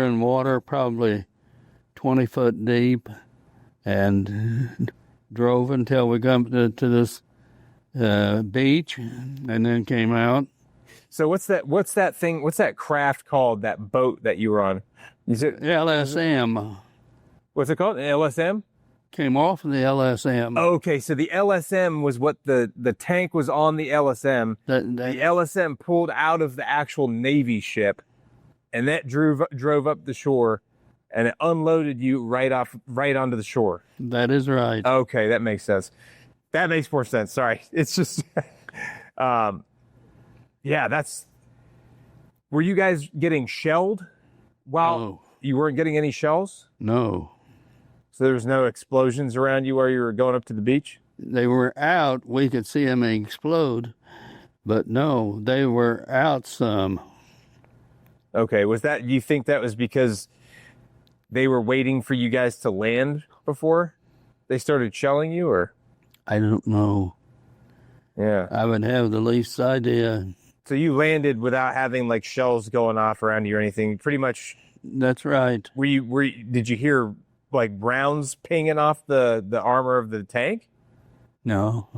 in water probably 20 foot deep, and drove until we got to this beach, and then came out. So what's that thing? What's that craft called? That boat that you were on? Is it LSM. What's it called? An LSM? Came off of the LSM. Okay, so the LSM was what the tank was on the LSM. The LSM pulled out of the actual Navy ship, and that drove up the shore, and it unloaded you right onto the shore. That is right. Okay, that makes sense. That makes more sense. Sorry, it's just, yeah. Were you guys getting shelled? No. You weren't getting any shells? No. So there was no explosions around you while you were going up to the beach? They were out. We could see them explode, but no, they were out some. Okay, you think that was because they were waiting for you guys to land before they started shelling you, or? I don't know. Yeah. I would have the least idea. So you landed without having like shells going off around you or anything, pretty much. That's right. Did you hear like rounds pinging off the armor of the tank? No.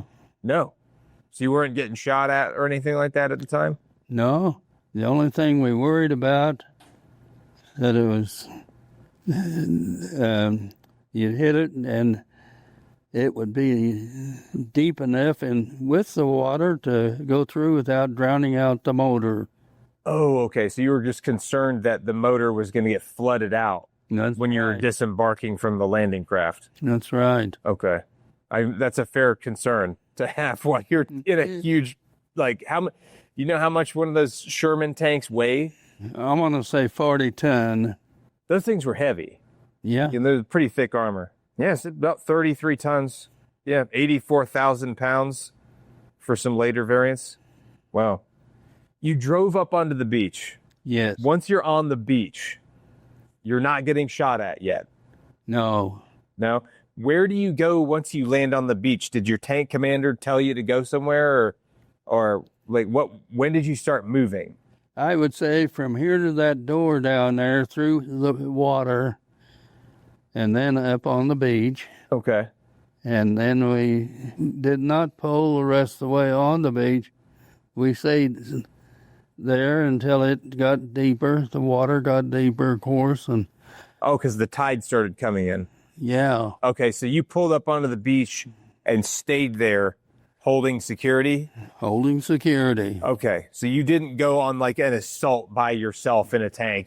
So you weren't getting shot at or anything like that at the time? No. The only thing we worried about that it was you'd hit it and it would be deep enough and with the water to go through without drowning out the motor. Oh, okay. So you were just concerned that the motor was going to get flooded out. That's when you're disembarking from the landing craft. That's right. Okay. That's a fair concern to have while you're in a huge, like, you know how much one of those Sherman tanks weigh? I want to say 40 ton. Those things were heavy. Yeah. And they're pretty thick armor. Yeah, it's about 33 tons. Yeah, 84,000 pounds for some later variants. Wow. You drove up onto the beach. Yes. Once you're on the beach, you're not getting shot at yet. No. No? Where do you go once you land on the beach? Did your tank commander tell you to go somewhere, or like when did you start moving? I would say from here to that door down there through the water and then up on the beach. Okay. And then we did not pull the rest of the way on the beach. We stayed there until it got deeper. The water got deeper, of course. And because the tide started coming in. Yeah. Okay, so you pulled up onto the beach and stayed there holding security? Holding security. Okay, so you didn't go on like an assault by yourself in a tank.